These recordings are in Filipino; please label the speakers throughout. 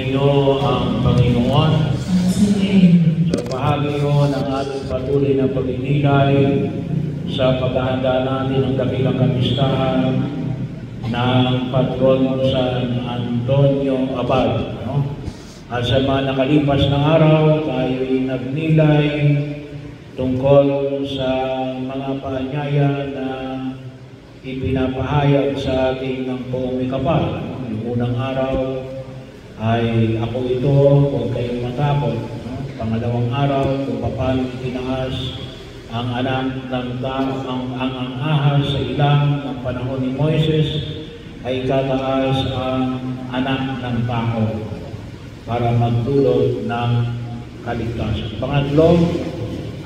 Speaker 1: Inyo ang Panginoon. So bahagi yun ang ating patuloy na pagninilay sa paghahanda natin ng dakilang kamistahan ng patron San Antonio Abad. At sa mga nakalipas na araw, tayo'y nagnilay tungkol sa mga paanyaya na ipinapahayag sa ating ng Poong Kapal. Yung unang araw ay ako ito, huwag kayong matakot. Pangalawang araw, kung paano itinaas ang anak ng tao, ang ahas sa ilang ng panahon ni Moises, ay tataas ang anak ng tao para magdulot ng kaligtasan. Pangatlo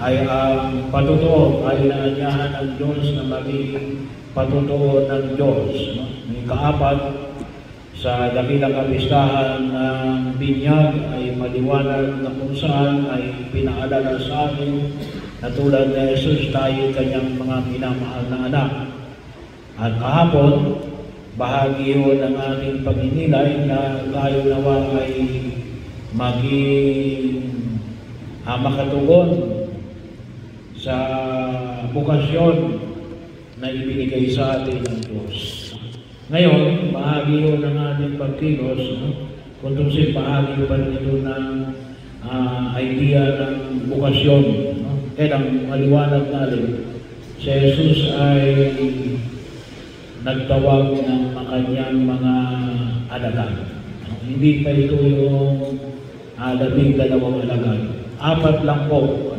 Speaker 1: ay ang patutuo ay naanyahan ng Diyos na maging patutuo ng Diyos. May kaapat, sa dakilang kamistahan ng binyag ay maliwanag na kung saan ay pinaalala sa atin na tulad ni Jesus tayo kanyang mga minamahal na anak. At kahapon, bahagi yun ng ating pagninilay na tayo nawa ay maging makatugon sa bukasyon na ibinigay sa atin ng Diyos. Ngayon, bahagi yun ng ating pagkilos, kung tusin bahagi pa rin ito ng idea ng bukasyon. Kaya ang maliwanag natin, si Jesus ay nagtawag ng kanyang mga alagad. Hindi pa ito yung 12 alagad. Apat lang po,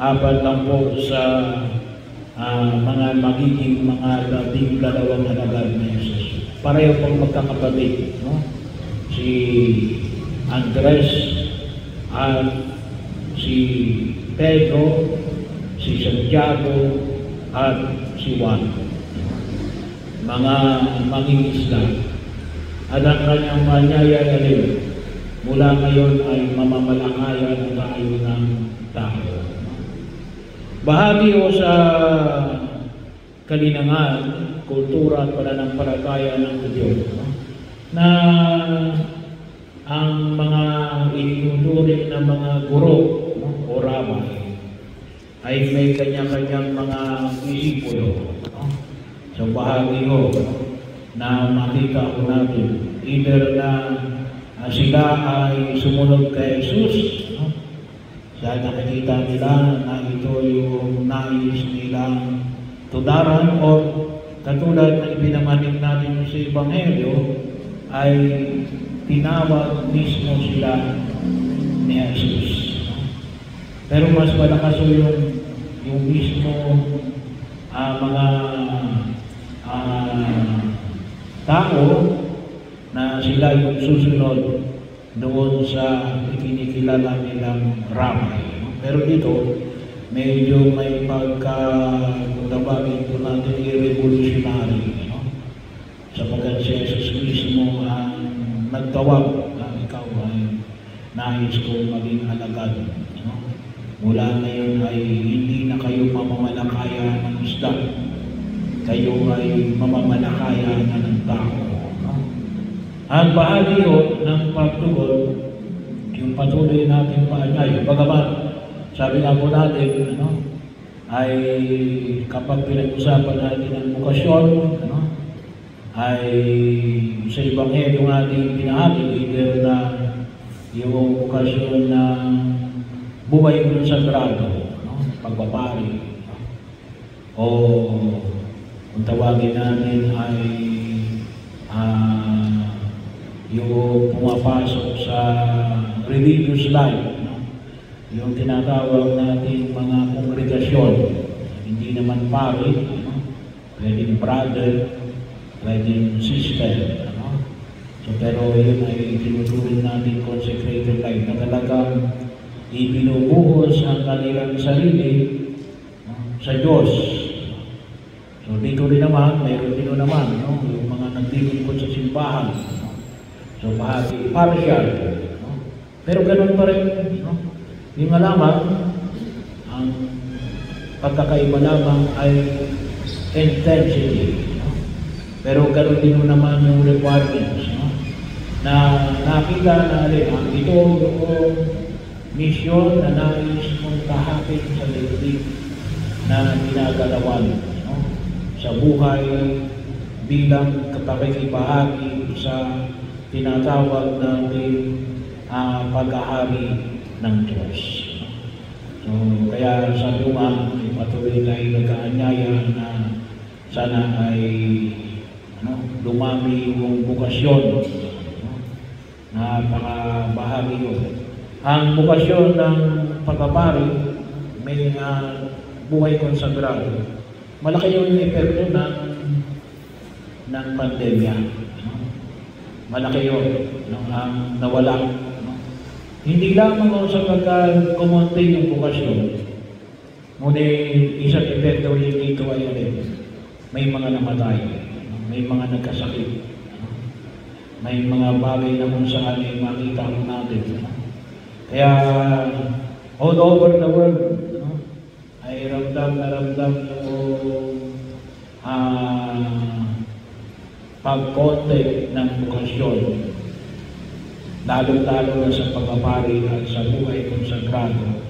Speaker 1: apat lang po sa mga magiging mga 12 alagad na Jesus. Pareho pong magkakapatid, si Andres at si Pedro, si Santiago at si Juan. Mga mangingisda. At ang kanyang manyaya rin, mula ngayon ay mamamalakayan tayo ng tao. Bahagi o sa kalinangan, kultura at pananampalataya ng Diyos, na ang mga itinuturing na mga guro o rabbi ay may kanya-kanyang mga disipulo. So bahagi o na makita ko natin, either na sila ay sumunod kay Jesus, dahil nakikita nila na ito yung nais nilang tudaran, o katulad na ibinamanig natin sa Ebanghelyo, ay tinawag mismo sila ni Jesus. Pero mas malakas yung mismo mga tao na sila yung susunod doon sa ikinikilala nilang rabbi. Pero dito, medyo may pagkatawagin po natin i-revolutionary. Sapagkat si Jesus mismo ang nagtawag na ikaw ay nais kong maging alagad. Mula ngayon ay hindi na kayo mamamalakaya ng isda. Kayo ay mamamalakaya na ng tao. Ang bahagi yun ng pagtugon, yung patuloy natin paanyay. Bagaman, sabi nga po natin, ay kapag pinag-usapan natin ang bukasyon, ay sa Ebanghelyo ating pinahagi, either na yung bukasyon ng buhay ng sagrado, pagpapari, o kung tawagin natin ay yung pumapasok sa religious life, yung tinatawag natin mga kongregasyon, hindi naman pari, pwedeng brother, pwedeng sister, so pero yun ay tinuturing natin consecrated life na talagang ibinubuhos ang kanilang sarili sa Diyos. So dito rin naman, mayroon din naman, yung mga naglilingkod sa simbahan. So bahagi, partial. Pero ganun pa rin. Yung alaman, ang pagkakaiba lamang ay intensity. Pero ganun din naman yung requirements. na nakita natin ito yung misyon na nais mong kahapit sa daigdig na ginagalawan, no? Sa buhay bilang kapakikibahagi sa tinatawag natin paghahari ng Diyos. So, kaya sabi ko nga, patuloy tayo nagkaanyaya na sana ay dumami yung bukasyon. Napakabahagi yun. Ang bukasyon ng pagpapari, may buhay konsagrado. Malaki yung epekto ng pandemya. Malaki yun. Ang nawala. Hindi lamang sa pagka-kumonte yung bukasyon, ngunit isang epekto rin dito ay may mga namatay, may mga nagkasakit, may mga bagay na kung saan ay makita ko natin. Kaya all over the world, ay ramdam na ramdam yung pagkonte ng bukasyon, lalo-lalo na sa pagpapari at sa buhay konsagrado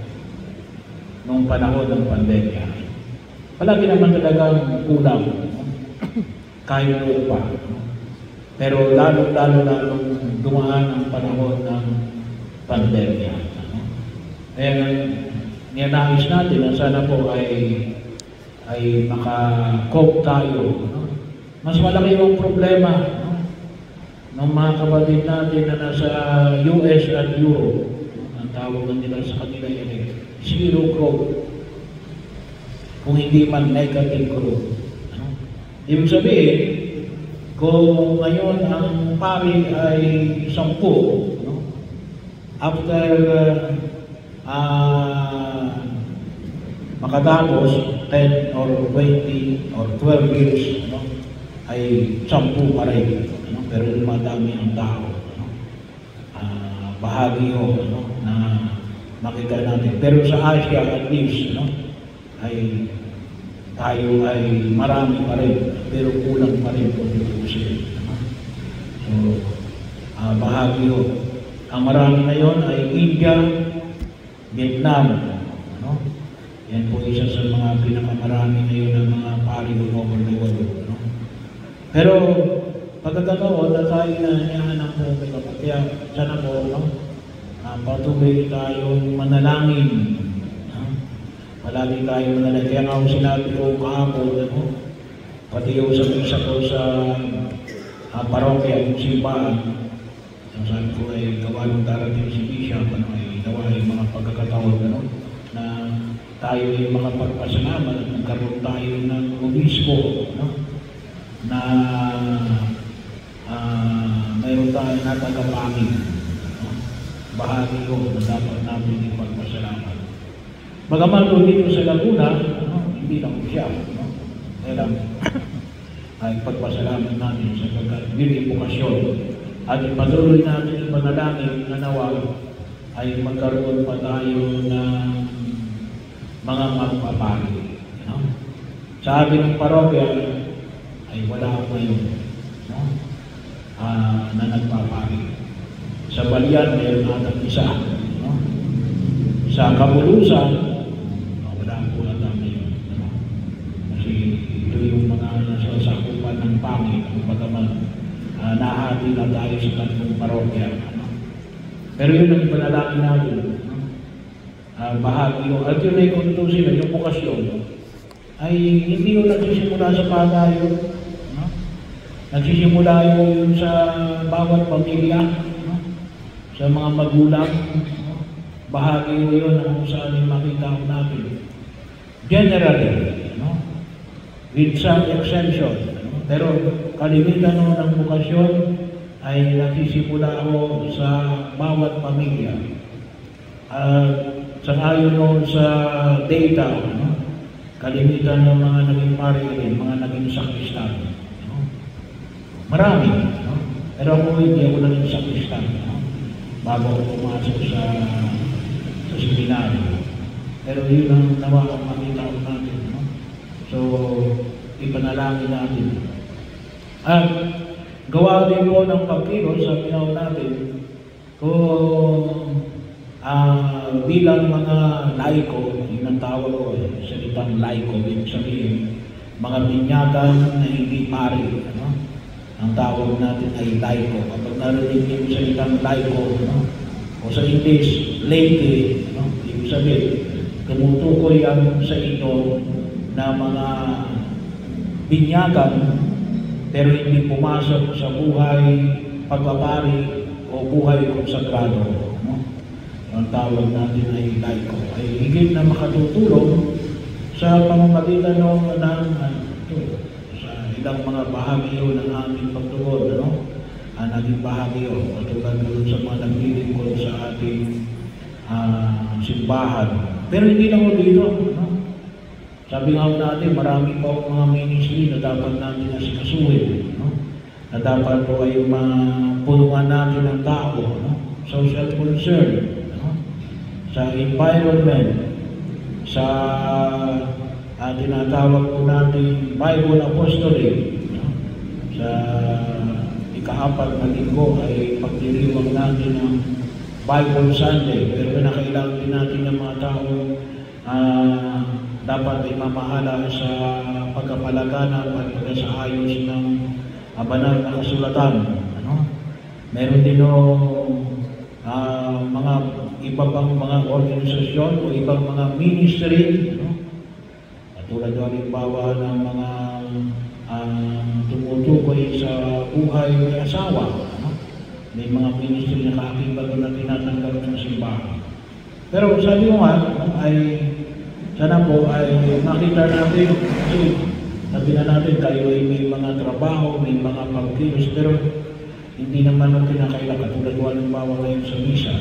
Speaker 1: noong panahon ng pandemya. Palagi naman talagang kulang, kahit noon pa. Pero lalo-lalo na nung dumaan ang panahon ng pandemya. Kaya niyanais natin na sana po ay maka-cope tayo. Mas malaki yung problema ng mga kapatid natin na nasa US at Europe. Ang tawag nila sa kanila ay zero growth. Kung hindi man negative growth. Ibig sabihin, kung ngayon ang pari ay 10, after makatapos 10 or 20 or 12 years, ay 10 pa rin. Pero dumadami ang tao. Bahagi ho na makita natin. Pero sa Asia at least, ay tayo ay marami pa rin, pero kulang pa rin kung tutusin. So, bahagi ho. Ang marami ngayon ay India, Vietnam. Yan po isa sa mga pinakamarami ngayon ng mga pari over the world. Pero pagkakataon na tayo na hinahanap po, kaya sana po, patuloy tayong manalangin. Palagi tayong manalangin. Kaya nga ako sinabi ko kahapon, pati yung sa misa ko sa parokya, yung simbahan, sabi ko ay gawa ng darating si Bishop, ay gawa yung mga pagkakataon na tayo ay makapagpasalamat at nagkaroon tayo ng obispo, na mayroon tayo na tagapangin. Bahagi ko na dapat natin ipagpasalamat. Bagaman doon dito sa Laguna, hindi lang siya. Kaya lang, ay pagpasalamat natin sa pagka-edukasyon. At patuloy natin yung panalangin na nawa ay magkaroon pa tayo ng mga magpapari. Sa ating parokya ay wala ako ngayon na nagpapari. Sa Balian, mayroon natang isa. Sa Kabulusan, wala po na ngayon. Kasi ito yung mga nasasakupan ng pangit, kung bagaman nahati na tayo sa tatlong parokya. Pero yun ang ipanalangin natin. Bahagi yun. At yun ay kung tutusin, yung bukasyon, ay hindi yun nagsisimula sa pagayo. Nagsisimula yun sa bawat pamilya, sa mga magulang. Bahagi yun kung saan makita ko natin. Generally, with some exception, pero kalimitan ng bukasyon ay nagsisimula ako sa bawat pamilya. Sangayon noon sa data, kalimitan ng mga naging pari rin, mga naging sakristan. Marami, pero ako hindi ako naging sakristan bago ako pumasok sa seminaryo. Pero yun ang nawakang makita ko natin. So, ipanalangin natin. At gawa din po ng pagkilos sa tinaw natin kung bilang mga laiko, yun ang tawag ko, salitang laiko, ibig sabihin, mga binyagan na hindi pari, ano? Ang tawag natin ay laiko. Kapag narinig yung salitang laiko, ano? O sa English, laity, ano? Ibig sabihin, tumutukoy ang sa ito na mga binyagan pero hindi pumasok sa buhay pagpapari o buhay konsagrado. No? Ang tawag natin ay laiko. Ay higit na makatutulong sa pamamagitan ng sa ilang mga bahagi ng aming pagtugon. No? Ang naging bahagi yun, katulad doon sa mga naglilingkod sa ating simbahan. Pero hindi lang dito. No? Sabi nga natin, marami pa mga ministry na dapat natin asikasuhin. No? Na dapat po ay mapulungan natin ng tao. No? Social concern. No? Sa environment. Sa tinatawag po natin Bible Apostolate. No? Sa ika-4 na linggo ay pagdiriwang natin ng Bible Sunday. Pero kinakailangan din natin ng mga tao dapat ay mamahala sa pagkapalaganan at sa ayos ng banal na kasulatan. Ano? Meron din mga iba pang mga organisasyon o ibang mga ministry. Ano? Katulad doon halimbawa ng mga tumutukoy sa buhay may asawa. Ano? May mga ministry na kaakibat na tinatanggap ng simbahan. Pero sabi mo nga, ay sana po ay makita natin, kasi sabi na natin tayo ay may mga trabaho, may mga pagkilos, pero hindi naman ang kinakailangan. Katulad ko halimbawa ngayon sa misa,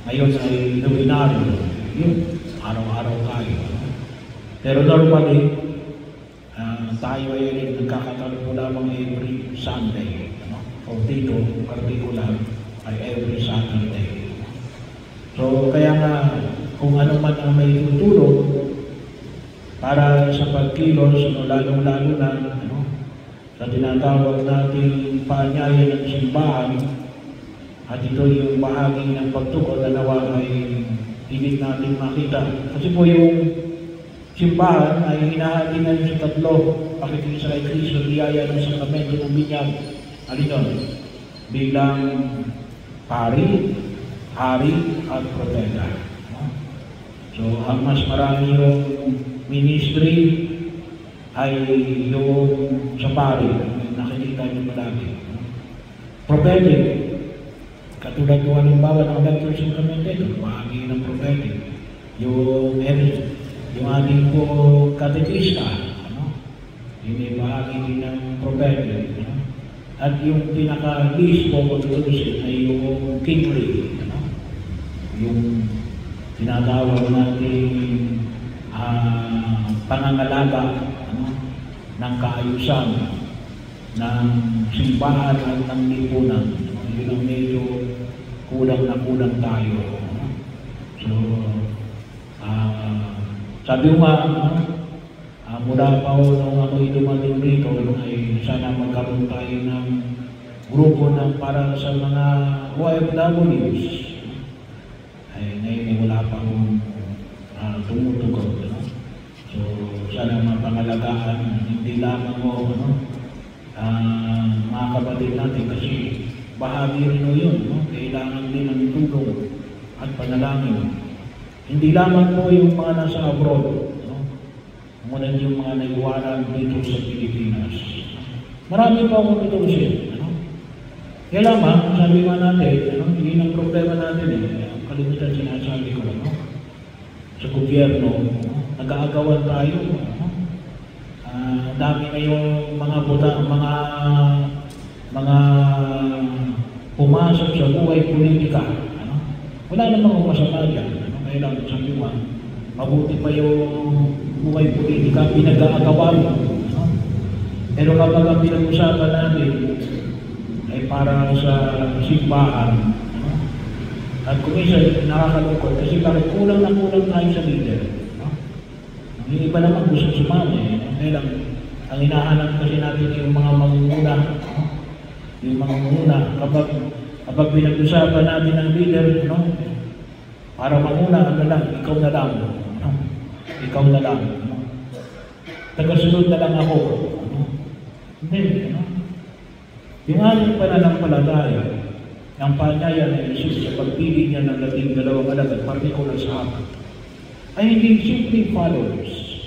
Speaker 1: ngayon ay luminaryo, yun, araw-araw tayo. Pero normally, tayo ay nagkakaroon po lamang every Sunday. O dito, particular, ay every Saturday. So, kaya nga, kung ano man ang may tutulong para sa pagkilos, lalong-lalo na sa tinatawag natin paanyaya ng simbahan, at ito yung bahagi ng pagtukod na nawa ay higit natin makita. Kasi po yung simbahan ay hinahati na sa tatlo, pakikisa kay Kristo, biyaya ng sakramento ng binyag. Alin yun? Bilang pari, hari, at propeta. So, ang mas marami yung ministry ay yung sa pari, nakikita nyo palagi. Prophetic, katulad ko halimbawa ng Doctors and Commentators, bahagi ng prophetic. Yung ating po katekista, yun ay bahagi din ng prophetic. At yung pinaka-list po kung tutusin ay yung kingly, yung tinatawag natin pangangalaga ng kaayusan ng simbahan at ng lipunan. Yun ang medyo kulang na kulang tayo. So, sabi ko nga, mula pa nung ako'y dumating rito, ay sana magkaroon tayo ng grupo ng para sa mga OFWs. Ngayon ay wala pa akong tumutugon. So, sana mapangalagaan, hindi lamang mga kapatid natin kasi bahagi rin yun. Kailangan din ng tulong at panalangin. Hindi lamang po yung mga nasa abroad. Ngunit yung mga naiwanan dito sa Pilipinas. Marami pa akong itusin. Kaya lamang, sabi nga natin, hindi ng problema natin kalimutan sinasabi ko, sa gobyerno, nag-aagawan tayo. Dami na yung mga pumasok sa buhay politika. Wala namang masama yan. Kailangan sabi mo, mabuti pa yung buhay politika, pinag-aagawan. Pero kapag ang pinag-usapan natin ay para sa simbahan, at kung isa, nakakalungkot kasi bakit kulang na kulang tayo sa leader. Yung iba naman gusto sumama. Ang hinahanap kasi natin yung mga mangunguna. Yung mangunguna, kapag pinag-usapan natin ng leader, para manguna, ikaw na lang. Ikaw na lang. Tagasunod na lang ako. Hindi. Yung ating pananampalataya, ang paanyaya ng Jesus sa pagpili niya ng 12 alagad, partikular sa akin, ay hindi simple followers.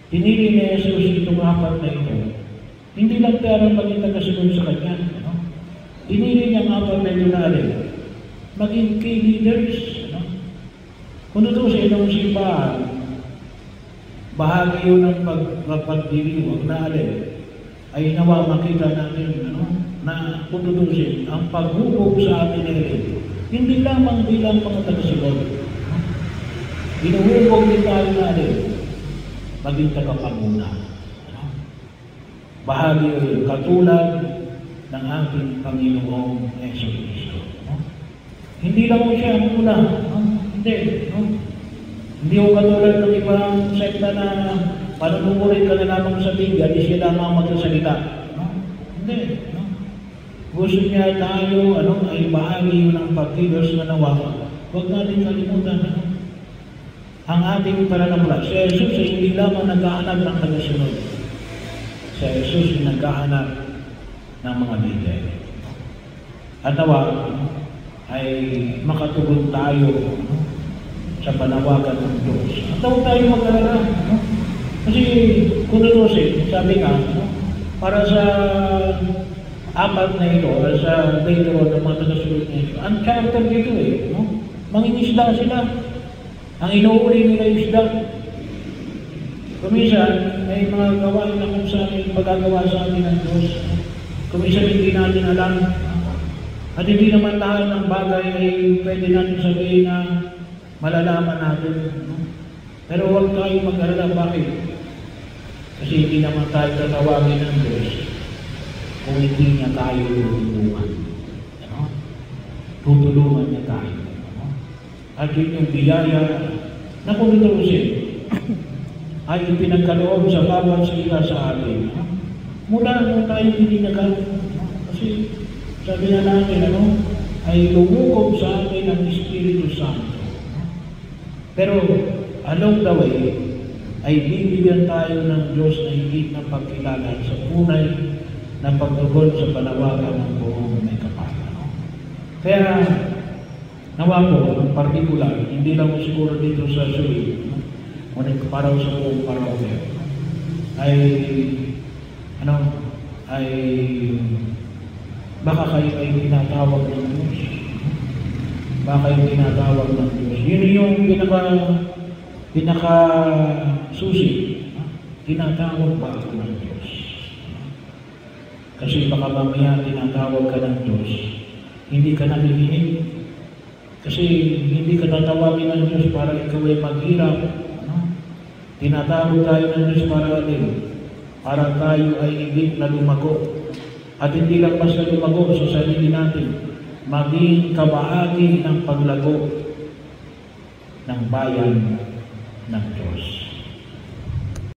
Speaker 1: Pinili ni Jesus itong apat na ito, hindi lang para maging tagasunod sa kanya. Pinili niya ang apat na ito na alin, maging key leaders. Kung ito sa ilang simbahan, bahagi yun ng pagdiriwag na alin, ay nawa makita natin na kututusin ang paghubog sa atin ngayon, hindi lamang bilang mga tagasunod. Inuhubog din tayo natin maging tagapanguna. Bahagi yun, katulad ng ating Panginoong Jesucristo. Hindi lang mo siya ang una. Hindi. Hindi ko katulad ng ibang sekta na panunungurin ka na lamang sa Biblia, di siya lamang magsasalita. Hindi. Gusto niya tayo, ay bahagi ng pagkilos na nawa. Huwag natin kalimutan. Ang ating pananampalataya, si Jesus ay hindi lamang naghahanap ng tagasunod. Si Jesus ay naghahanap ng mga leader. At nawa, ay makatugon tayo sa panawagan ng Diyos. At huwag tayo mag-alala. Kasi kung tutusin, sabi nga, para sa apat na ito, para sa later on ng mga tagasunod na ito, ang charter dito mangingisda sila. Ang inuuli nila yung isda. Kuminsan, may mga gawain na kung saan magagawa sa atin ng Diyos. Kuminsan hindi natin alam. At hindi naman lahat ng bagay ay pwede natin sabihin na malalaman natin. Pero huwag tayo mag-alala. Bakit? Kasi hindi naman tayo tatawagin ng Diyos kung hindi niya tayo tutulungan. Tutulungan niya tayo. At yun yung biyaya na kung tutusin ay ipinagkaloob sa bawat sila sa atin. Mula tayo hindi nagkaroon. Kasi sabi na natin, ay lumukob sa atin ang Espiritu Santo. Pero along the way, ay bibigyan tayo ng Diyos na higit na pagkilala sa tunay na pagtugon sa panawagan ng buong may kapal. Kaya, nawa po, ang partikular, hindi lang siguro dito sa Suri, ngunit paraw sa buong parokya, ay baka kayo ay tinatawag ng Diyos. Baka kayo tinatawag ng Diyos. Yun yung pinaka-susi. Tinatawag ba ako ng Diyos? Kasi baka mamaya tinatawag ka ng Diyos, hindi ka nakikinig. Kasi hindi ka tatawagin ng Diyos para ikaw ay maghirap. Tinatawag tayo ng Diyos para tayo ay higit na lumago. At hindi lang basta lumago sa sarili natin, maging kabahagi ng paglago ng bayan ng Diyos.